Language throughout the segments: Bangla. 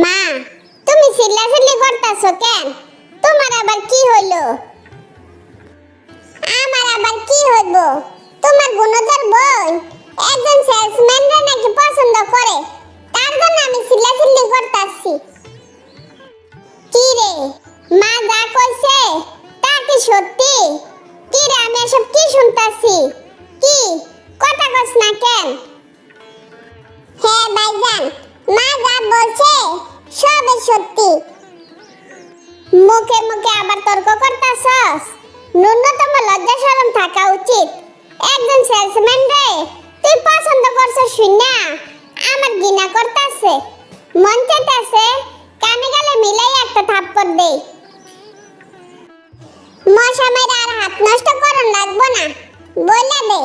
মা, তুমি চিল্লাচিল্লি করতেছো কেন? তোমার আবার কি হইলো? আমার আবার কি হইব? তোমার গুণধর বোন একজন সেলসম্যানরে নাকি পছন্দ করে, তার জন্য আমি চিল্লাচিল্লি করতেছি। কি রে মা, যা কইছে তা কি সত্যি? কি রে, আমি এসব কি শুনতাছি? কি কথা কস না কেন? হ্যাঁ ভাইজান, মা যা বলছে সবই সত্যি। মুখে মুখে আবার তর্ক করতাছস? ন্যূনতম লজ্জা শরম থাকা উচিত। একজন সেলসম্যান রে তুই পছন্দ করছিস শুনা আমার ঘৃণা করতাছে, মন চাইতাছে কানে গালে মিলাই একটা থাপ্পড় দেই। মশা মেরে আর হাত নষ্ট করন লাগবো না, বইলা দে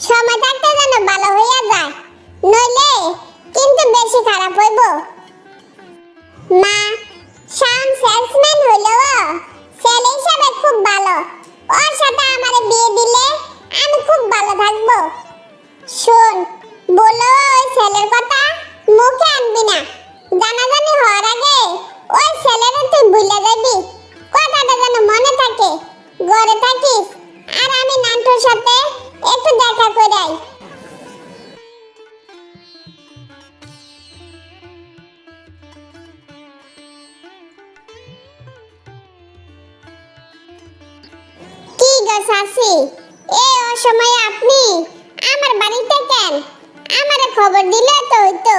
সময় থাকতে যেন ভালো হইয়া যায়, নইলে কিন্তু বেশি খারাপ হইব। মা, শাম সেলসম্যান হইলো ছেলে হিসাবে খুব ভালো, ওর সাথে আমারে বিয়ে দিলে আমি খুব ভালো থাকবো। শোন, বলো ওই ছেলের কথা মুখে আনবি না, জানাজানি হওয়ার আগে ওই ছেলেরে তুই ভুলে যাবি। কথাটা যেন মনে থাকে। ঘরে থাকিস আর আমি নান্টুর সাথে একটু দেখা করাই। কি গো শাশি, এই অসময়ে আপনি আমার বাড়িতে কেন? আমারে খবর দিলে তো হইতো,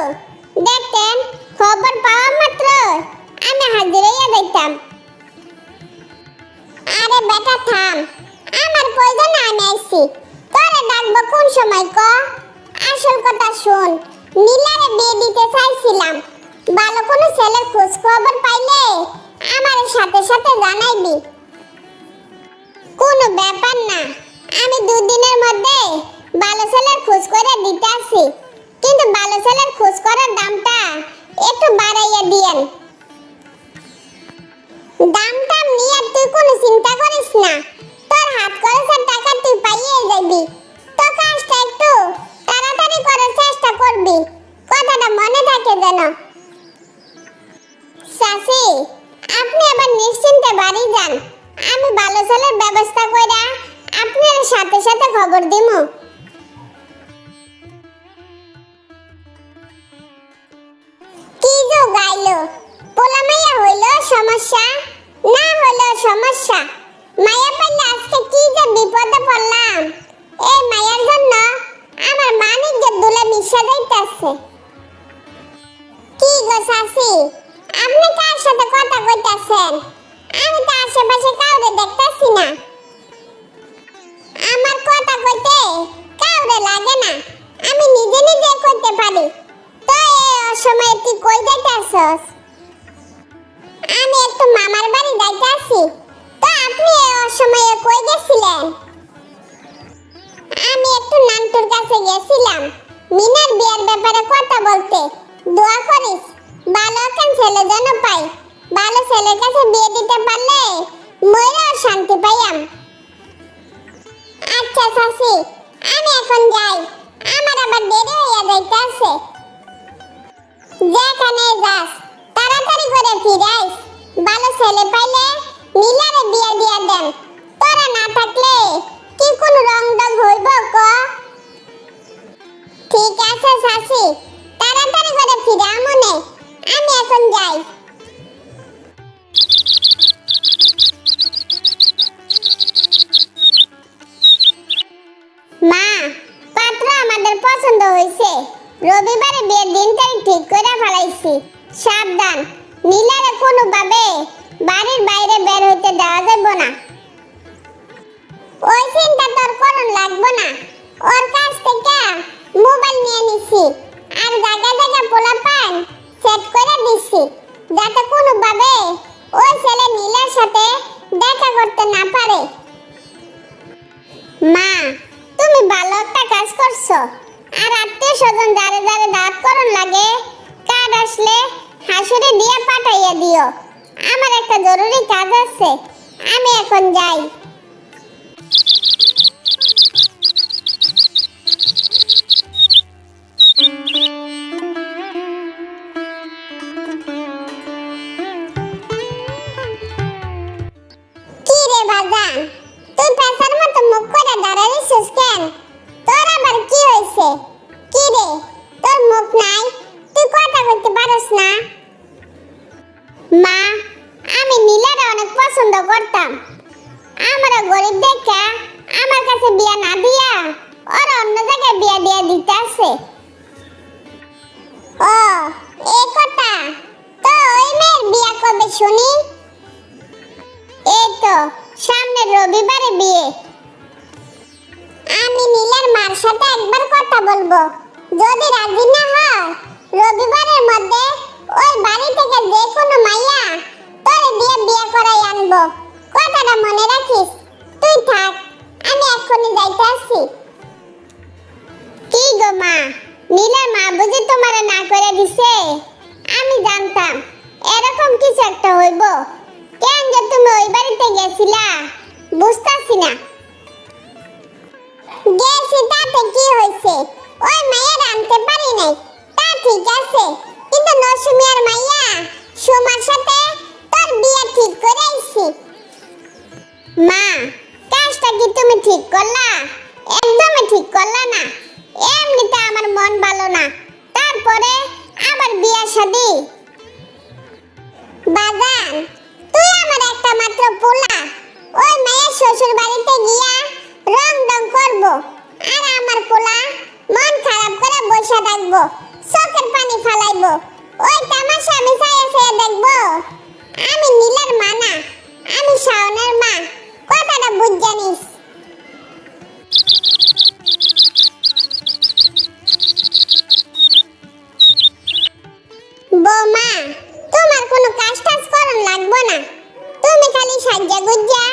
দেখতেন খবর পাওয়া মাত্র আমি হাজির হইয়া যাইতাম। আরে বেটা থাম, আমার প্রয়োজনে আমি আইছি, তোরে ডাকবো কোন সময় ক? আসল কথা শোন, নীলারে বিয়ে দিতে চাইছিলাম, ভালো কোনো ছেলের খোঁজ খবর পাইলে আমার সাথে সাথে জানাইবি। কোনো ব্যাপার না, আমি দুদিনের মধ্যে ভালো ছেলের খোঁজ করে দিতে আসি, কিন্তু ভালো ছেলের খোঁজ করার দামটা একটু বাড়াইয়া দিয়েন। দামটা নিয়ে তুই কোনো চিন্তা করিস না, তোর হাত খরচের টাকা তুই পাইয়ে যাবি। তো কাজটা একটু তাড়াতাড়ি করার চেষ্টা করবি, কথাটা মনে থাকে যেন। শাশি, আপনি আবার নিশ্চিন্তে বাড়ি যান, আমি ভালো ছেলের ব্যবস্থা কইরা আপনার সাথে সাথে খবর দিমু। কি যে গাইলো, পোলা মাইয়া হইলো সমস্যা, না হইলো সমস্যা। মাইয়া পাইলে আজকে কি যে বিপদে পড়লাম, এই মাইয়ার জন্য আমার মানিজ্যের দুলে মিশে যাইতাছে। কি গো শাশি, আপনি কার সাথে কথা কইতাছেন? আমি তো আশেপাশে কাউরে দেখতাছি না। আমার কথা কইতে কাউরে লাগে না, আমি নিজে নিজে কইতে পারি। তো এই অসময়ে তুই কই যাইতাছস? আমি একটু মামার বাড়ি যাইতাছি। তো আপনি এই অসময়ে কই গেছিলেন? আমি একটু নান্টুর কাছে গেছিলাম মিনার বিয়ার ব্যাপারে কথা বলতে। দোয়া করিস ভালো একটা ছেলে যেন পাই, ভালো ছেলের কাছে বিয়ে দিতে পারলে মইরা শান্তি পাইয়াম। আচ্ছা শাশি, আমি এখন যাই, আমার আবার দেরি হইয়া যাইতাছে। যেখানে যাস তাড়াতাড়ি করে ফিরাইস, ভালো ছেলে পাইলে নীলারে বিয়ে দিয়া দেন। তোরা না থাকলে কি কোন রং ডং হইব ক? ঠিক আছে শাশি, তাড়াতাড়ি করে ফিরা মনে, আমি এখন যাই। মা, পাত্র আমাদের পছন্দ হইছে, রবিবারে বিয়ের দিন তারিখ ঠিক করে ফেলাইছি। সাবধান, নীলারে কোনোভাবে বাড়ির বাইরে বের হইতে দেওয়া যাবে না। ওই চিন্তা তোর করন লাগবো না, ওর কাছ থেকে মোবাইল নিয়ে নিছি আর জায়গা জায়গা পোলাপান সেট করে দিছি, যাতে কোনোভাবে ওই ছেলে নীলার সাথে দেখা করতে না পারে। মা, তুমি ভালো একটা কাজ করছো, আর আত্মীয় স্বজন যারে যারে দাঁত করন লাগে কার্ড আসলে হাসুরে দিয়ে পাঠাইয়া দিও। আমার একটা জরুরি কাজ আছে, আমি এখন যাই। আছে। ও এই কথা, তো ওই মেয়ের বিয়ে কবে শুনি? এই তো সামনের রবিবারে বিয়ে। আমি নীলের মার সাথে একবার কথা বলবো, যদি রাজি না হয় রবিবারের মধ্যে ওই বাড়ি থেকে যে কোনো মাইয়া তোর দিয়ে বিয়ে করাই আনবো। কথাটা মনে রাখিস। তুই থাক, আমি এখনই যাইতে আসি। কি গো মা, নীলের মা বুঝি তোমার না করে দিছে? আমি জানতাম এরকম কিছু একটা হইব। কেন যে তুমি ওই বাড়িতে গেছিলা বুঝতাছি না। গেছি তাতে কি হয়েছে? ওই মাইয়ার আনতে পারি নাই, তা ঠিক আছে, কিন্তু নসুমিয়ার মাইয়া সুমার সাথে তোর বিয়ে ঠিক করে আইছি। মা, কাজটা কি তুমি ঠিক করলা? একদমই ঠিক করলা না। এমনিতে আমার মন ভালো না, তারপরে আবার বিয়ে শাদী। বাজান, তুই আমার একটা মাত্র পোলা। ওই মেয়ের শ্বশুর বাড়িতে গিয়া রং ডং করবো, আর আমার পোলা মন খারাপ করে বসে থাকবো, চোখের পানি ফালাইবো। ওই তামাশা আমি চাইয়া চাইয়া দেখবো? আমি নীলের মা না, আমি শাওনের মা। কথাটা বুঝ জানিস। বৌমা, তোমার কোনো কাজ টাজ করন লাগবো না। তুমি খালি সাজ্জা গুজ্জা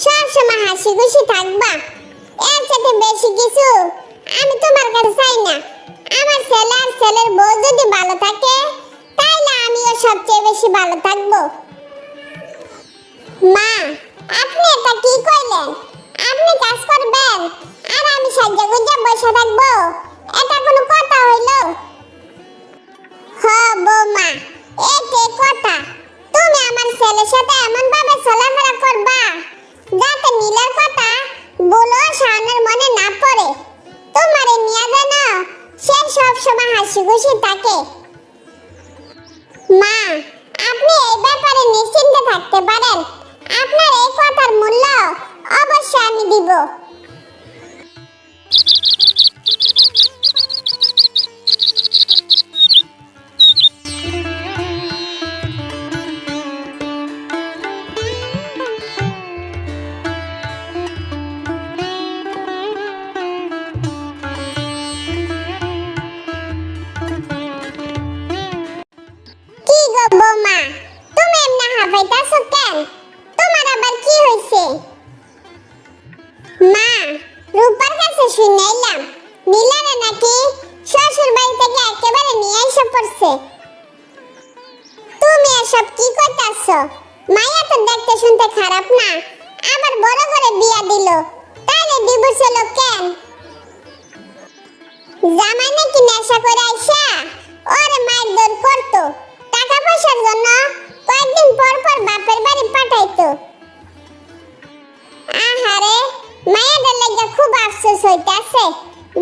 সবসময় হাসি খুশি থাকবা। এর সাথে বেশি কিছু আমি তোমার কাছে চাই না। আমার ছেলে আর ছেলের বউ যদি ভালো থাকে, তাইলে আমিও সবচেয়ে বেশি ভালো থাকবো। মা, আপনি এটা কি কইলেন? আপনি কাজ করবেন আর আমি সাজ্জা গুজ্জা বসে থাকবো? এটা কোনো কথা হইলো? হ্যাঁ বৌমা, এটাই কথা। তুমি আমার ছেলের সাথে এমন ভাবে চলাফেরা করবা যাতে নীলের কথা বলো শাওনের মনে না পড়ে। তোমারে নিয়ে যেন সে সবসময় হাসি খুশি থাকে। মা, আপনি এই ব্যাপারে নিশ্চিন্তে থাকতে পারেন। আপনার এই কথার মূল্য অবশ্যই আমি দিব। কি গো বৌমা, তুমি এমনি হাঁপাইতাছো কেন? তোমার আবার কি হইছে? মা, রূপার কাছে শুনাইলাম নীলারে নাকি শ্বশুর বাড়ি থেকে একেবারে নিয়ে এসে পড়ছে। তুমি এসব কি কইতাছো? মাইয়া তো দেখতে শুনতে খারাপ না, আবার বড় করে বিয়া দিল, তাইলে ডিভোর্স হলো কেন? জামাই নাকি নেশা করে আইসা ওরে মায়ের দৌড় করতো, টাকা পয়সার জন্য কয়েকদিন পর পর বাপের বাড়ি পাঠাইতো। আহারে, মায়েদের লাগা খুব আফসোস হইতাছে।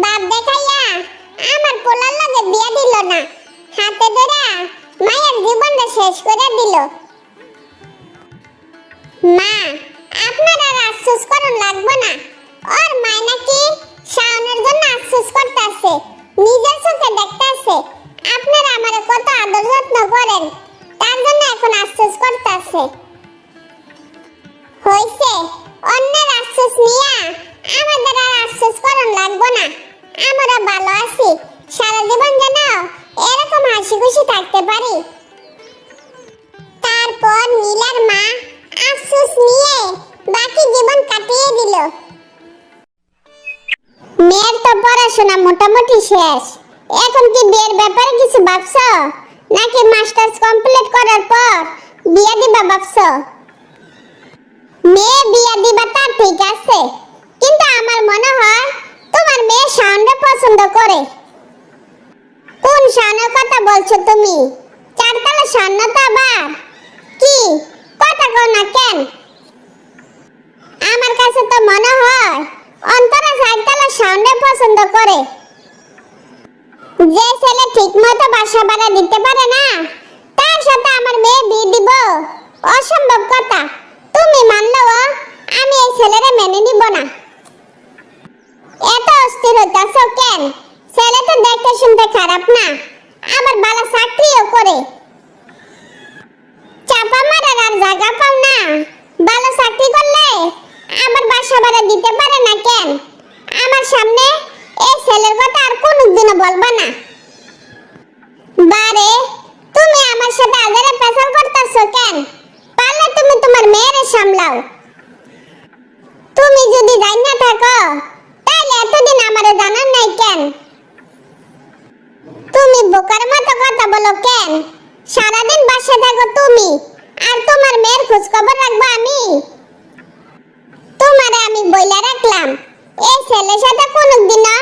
বাপ দেখাইয়া আমার পোলার লগে বিয়া দিল না, হাতে ধরা মায়ের জীবনটা শেষ করে দিল। মা, আপনার আর আফসোস করুন লাগবে না। ওর মায় নাকি শাওনের জন্য আফসোস করতেছে, নিজের চোখে দেখতেছে আপনারা আমার কত আদর যত্ন করেন, তার জন্য এখন আফসোস করতেছে। হইছে, অন্যের আফসোস নিয়া আমাদের আর আফসোস করুন লাগবে না। আমরা ভালো আছি, সারা জীবন যেন এরকম হাসি খুশি থাকতে পারি। তারপর নীলার মা আফসোস নিয়ে বাকি জীবন কাটিয়ে দিল। মেয়ের তো পড়াশোনা মোটামুটি শেষ, এখন কি বিয়ের ব্যাপারে কিছু ভাবছো, নাকি মাস্টার্স কমপ্লিট করার পর বিয়ে দিবা ভাবছো? মেয়ে বিয়ে দিবা তা ঠিক আছে, কিন্তু আমার মনে হয় তোমার মেয়ে শাওনকে পছন্দ করে। কোন শাওনের কথা বলছো তুমি? চারতলা শাওন তো আবার কি কথা কও না কেন? আমার কাছে তো মনে হয় অন্তরা চারতলা শাওনকে পছন্দ করে। যে ছেলে ঠিকমতো বাসা ভাড়া দিতে পারে না, তার সাথে আমার মেয়ে বিয়ে দিব অসম্ভব কথা। তুমি মানলেও আমি এই ছেলেরে মেনে নিব না। এত অস্থির হইতাছো কেন? ছেলে তো দেখতে শুনতে খারাপ না, আবার ভালো চাকরিও করে। চাপা মারার আর জায়গা পাও না, ভালো চাকরি করলে আবার বাসা ভাড়া দিতে পারে না কেন? আমার সামনে এই ছেলের কথা আর কোনোদিনও বলবা না। বারে, তুমি আমার সাথে আজারে পেশাল করতেছো কেন? পারলে তুমি তোমার মেয়েরে সামলাও। তুমি যদি জান না থাকো তাহলে এতদিন আমারে জানার নাই কেন? তুমি বোকার মতো কথা বলো কেন? সারাদিন বাসা থাকো তুমি, আর তোমার মেয়ের খোঁজ খবর রাখবো আমি? তোমারে আমি বইলা রাখলাম, এই ছেলের সাথে কোনোদিনও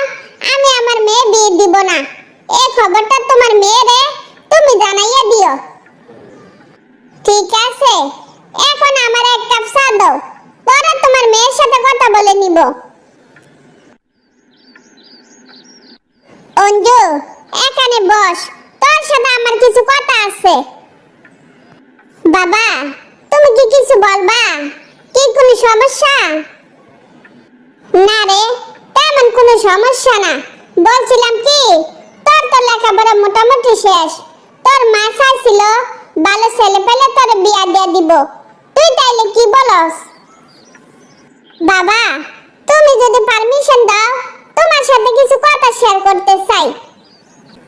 আমি আমার মেয়ে বিয়ে দিব না। এই খবরটা তোমার মেয়েরে তুমি জানাইয়া দিও, ঠিক আছে? এখন আমার এক কাপ চা দাও, পরে তোমার মেয়ের সাথে কথা বলে নিব। অঞ্জু, এখানে বস, তোর সাথে আমার কিছু কথা আছে। বাবা, তুমি কি কিছু বলবা? কি কোনো সমস্যা? না রে, তেমন কোনো সমস্যা না। বলছিলাম কি, তোর তো লেখাপড়া মোটামুটি শেষ। তোর মা চাইছিল ভালো ছেলে পেলে তোর বিয়া দিয়ে দিব, তুই তাইলে কি বলস? বাবা, তুমি যদি পারমিশন দাও, তোমার সাথে কিছু কথা শেয়ার করতে চাই।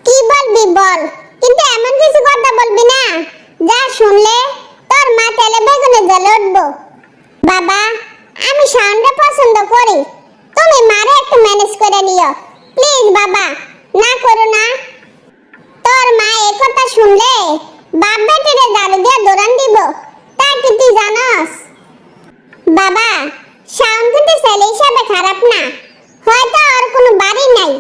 কি বলবি বল, কিন্তু এমন কিছু কথা বলবি না যা শুনলে তোর মা তেলে বেগুনে জ্বলে উঠবো। বাবা, আমি শাওনকে পছন্দ করি, তুমি মারে একটু ম্যানেজ করে নিও প্লিজ। বাবা, না করো না। তোর মা এই কথা শুনলে বাপ বেটিরে দাঁড়ু দিয়ে দৌড়ান দিব, তা কি তুই জানস? বাবা, শাওন কিন্তু ছেলে হিসাবে খারাপ না। হয়তো আর কোনো বাড়ি নাই,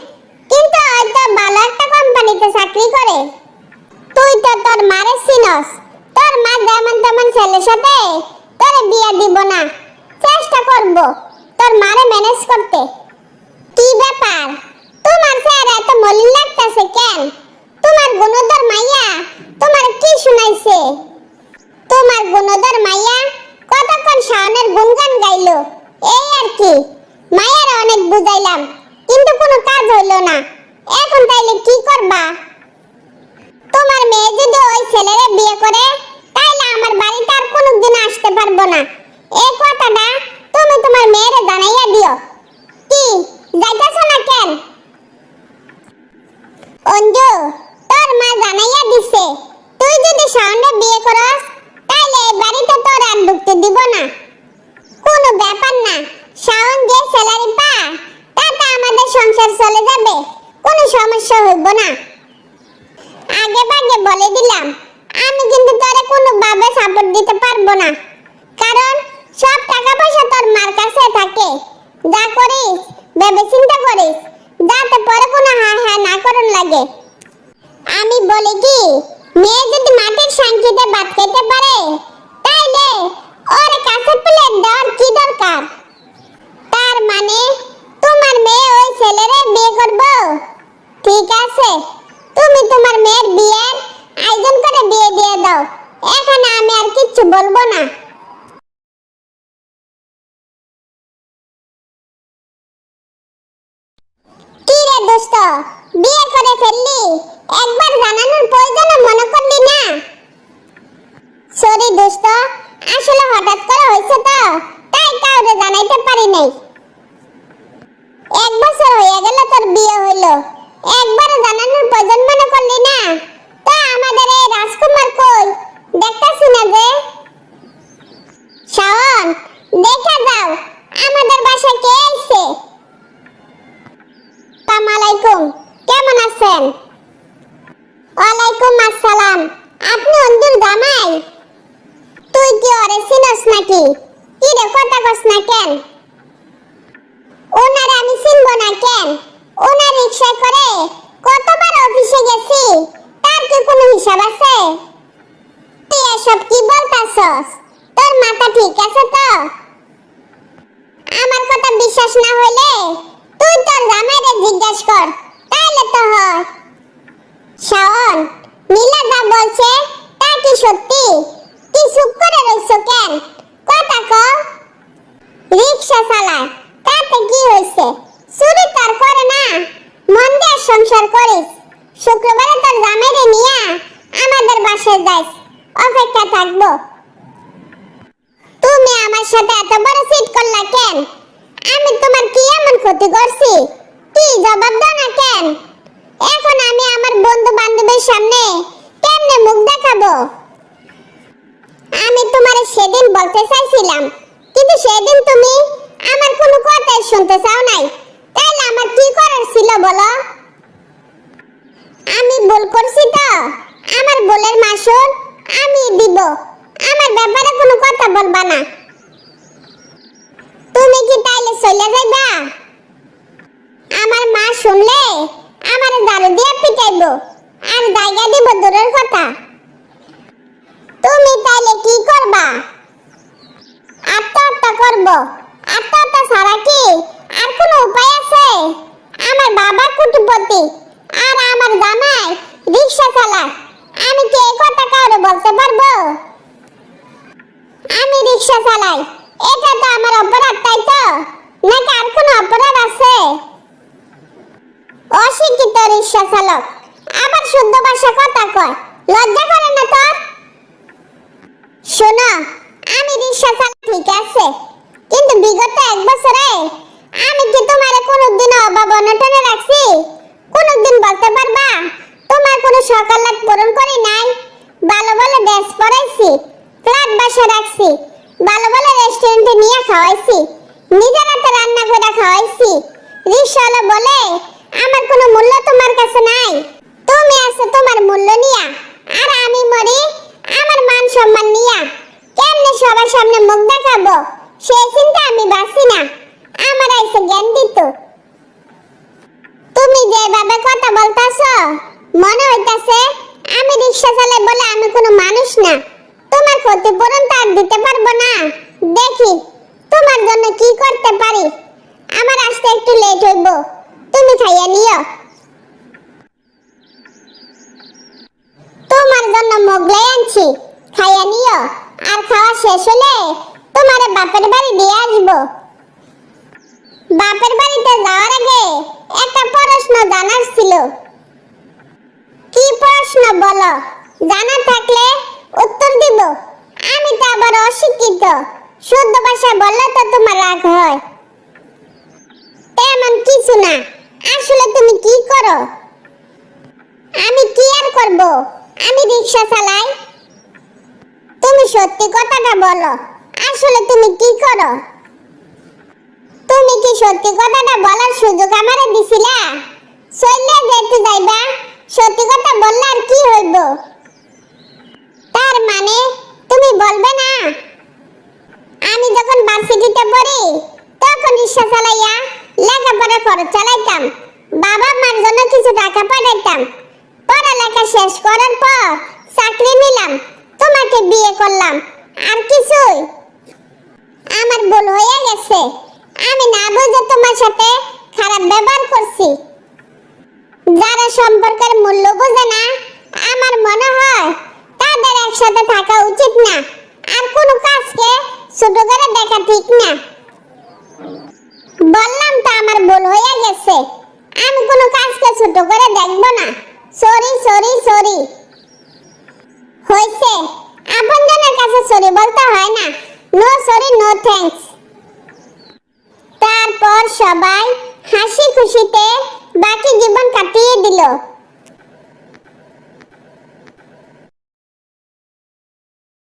কিন্তু হয়তো ভালো একটা কোম্পানিতে চাকরি করে। তুই তো তোর মারে চিনস, তোর মা যেমন তেমন ছেলের সাথে তোরে বিয়া দিব না। চেষ্টা করব তোর মারে ম্যানেজ করতে। কি ব্যাপার, তোমার স্যার এত মলিন লাগতেছে কেন? তোমার গুণধর মাইয়া তোমার কি শুনাইছে? তোমার গুণধর মাইয়া কতক্ষণ শাওনের গুণগান গাইলো, এই আর কি। মায়ের অনেক বুঝাইলাম, কিন্তু কোনো কাজ হইল না। এখন তাইলে কি করবা? তোমার মেয়ে যদি ওই ছেলেরে বিয়ে করে, তাইলে আমার বাড়িতে আর কোনোদিন আসতে পারবো না। এই কথাটা তুমি তোমার মেয়েরে জানাইয়া দিও। কি যাইতাছো না কেন? অঞ্জু, তোর মা জানাইয়া দিছে, তুই যদি শাওনে বিয়ে করস, তাইলে এই বাড়িতে তোর আর ঢুকতে দিব না। কোনো ব্যাপার না, শাওন যে স্যালারি পা তাতে আমাদের সংসার চলে যাবে, কোনো সমস্যা হইব না। আগে ভাগে বলে দিলাম, আমি কিন্তু তোরে কোনো ভাবে সাপোর্ট দিতে পারবো না, কারণ সব টাকা পয়সা তোর মার কাছে থাকে। যা করিস ভেবে চিন্তা করিস, যাতে পরে কোনো হ্যাঁ হ্যাঁ না করন লাগে। আমি বলি কি, মেয়ে যদি মাটির সাংকিতে ভাত খেতে পারে, তাইলে ওর কাছে প্লেট দেওয়ার কি দরকার? তার মানে তোমার মেয়ে ওই ছেলেরে বিয়ে করবো? ঠিক আছে, তুমি তোমার মেয়ের বিয়ের আয়োজন করে বিয়ে দিয়ে দাও, এখানে আমি আর কিচ্ছু বলবো না। কি রে দোস্ত, বিয়ে করে ফেললি, একবার জানানোর প্রয়োজন মনে করলি না? সরি দোস্ত, আসলে হঠাৎ করে হয়েছে তো, তাই কাউরে জানাইতে পারি নাই। 1 বছর হয়ে গেল তোর বিয়ে হইলো, একবারও জানানোর প্রয়োজন মনে করলি না? তা আমাদের এই রাজকুমার কই, দেখতাছি না যে। শাওন, দেখা যাও আমাদের বাসায় কে আইছে। আসসালামু আলাইকুম, কেমন আছেন? ওয়ালাইকুম আসসালাম। আপনি অঞ্জুর জামাই? তুই কি ওরে চিনস নাকি? কি রে কথা কস না কেন? ওনারে আমি চিনবো না কেন? ওনার রিকশা করে কতবার অফিসে গেছি, তার কি কোনো হিসাব আছে? তুই এসব কি বলতাছস? তোর মাথা ঠিক আছে তো? আমার কথা বিশ্বাস না হইলে তুই তোর জামাইরে জিজ্ঞেস কর, তাইলে তো হয়। শাওন, নীলা যা বলছে তা কি সত্যি? কি চুপ করে রইছো কেন? কথা কও। রিকশা চালায়, তাতে কি হইছে? চুরি তার করে না, মন দিয়ে সংসার করিস। শুক্রবারে তোর জামাইরে নিয়া আমাদের বাসায় যাইস, অপেক্ষা থাকবো। তুমি আমার সাথে এত বড় চিট করলা কেন? আমি তোমার কি এমন ক্ষতি করছি? কি জবাব দাও না কেন? এখন আমি আমার বন্ধু বান্ধবের সামনে কেমনে মুখ দেখাবো? আমি তোমারে সেদিন বলতে চাইছিলাম, কিন্তু সেদিন তুমি আমার কোনো কথাই শুনতে চাও নাই। তাইলে আমার কি করার ছিল বলো? আমি ভুল করছি তো, আমার ভুলের মাসুল আমি দিব। আমার ব্যাপারে কোনো কথা বলবা না। তুমি কি তাইলে চলে যাইবা? আমার মা শুনলে আমার ঝাড়ু দিয়ে পিটাইবো, আর জায়গা দিব দূরের কথা। তুমি তাইলে কি করবা? আত্মহত্যা করব। আত্মহত্যা ছাড়া কি আর কোনো উপায় আছে? আমার বাবা কোটিপতি আর আমার জামাই রিকশা চালায়। আমি কি এই কথা কাউরে বলতে পারবো? আমি রিকশা চালাই, এটা তো আমার অপরাধ, তাই তো? নাকি আর কোনো অপরাধ আছে? অশিক্ষিত রিকশা চালক, আবার শুদ্ধ ভাষা কথা কয়, লজ্জা করে না তোর? শোনো, আমি রিকশা চালাই ঠিক আছে, কিন্তু বিগত 1 বছরে আমি কি তোমারে কোনোদিন অভাব অনটনে রাখছি? কোনোদিন বলতে পারবা তোমার কোনো সকালাত পূরণ করি নাই? ভালো ভালো ড্রেস পরাইছি, ফ্ল্যাট বাসা রাখছি, ভালো ভালো রেস্টুরেন্টে নিয়ে খাওয়াইছি, নিজের হাতে রান্না করে খাওয়াইছি। রিকশাওয়ালা বলে আমার কোনো মূল্য তোমার কাছে নাই। তুমি আছো তোমার মূল্য নিয়া, আর আমি মরি আমার মান সম্মান নিয়া। কেমনে সবার সামনে মুখ দেখাবো সেই চিন্তা আমি বাসি না। আমার আইসে জ্ঞান দিত। তুমি যেভাবে কথা বলতাছো মনে হইতাছে আমি রিকশা চালাই বলে আমি কোনো মানুষ না। তোমার ক্ষতিপূরণ তো আর দিতে পারবো না। দেখি তোমার জন্য কি করতে পারি। আমার আসতে একটু লেট হইব, তুমি খাইয়া নিও। তোমার জন্য মোগলাই আনছি, খাইয়া নিও। আর খাওয়া শেষ হলে তোমারে বাপের বাড়ি দিয়ে আসবো। বাপের বাড়িতে যাওয়ার আগে একটা প্রশ্ন জানার ছিল। কি প্রশ্ন বলো? জানা থাকলে উত্তর দিব। আমি তো আবার অশিক্ষিত, শুদ্ধ ভাষা বললে তো তোমার রাগ হয়। তেমন কিছু না। আসলে তুমি কি করো? আমি কি আর করব? আমি রিকশা চালাই। তুমি সত্যি কথাটা বলো, আসলে তুমি কি করো? তুমি কি সত্যি কথাটা বলার সুযোগ আমারে দিছিলা? চলে যেতে যাইবা, সত্যি কথা বললে আর কি হইব? তার মানে তুমি বলবে না? আমি যখন ভার্সিটিতে পড়ি তখন রিকশা চালাইয়া লেখাপড়া খরচ চালাইতাম, বাবা মার জন্য কিছু টাকা পাঠাইতাম। পড়ালেখা শেষ করার পর চাকরি নিলাম, তোমাকে বিয়ে করলাম। আর কিছুই? আমার ভুল হয়ে গেছে। আমি না বুঝে তোমার সাথে খারাপ ব্যবহার করছি। যারা সম্পর্কের মূল্য বোঝে না, আমার মনে হয় তাদের একসাথে থাকা উচিত না। আর কোনো কাজকে ছোট করে দেখা ঠিক না। বললাম তো আমার ভুল হয়ে গেছে। আমি কোনো কাজকে ছোট করে দেখব না। Sorry sorry sorry. হইছে, আপনজনের কাছে সরি বলতে হয় না। No sorry no thanks. তারপর সবাই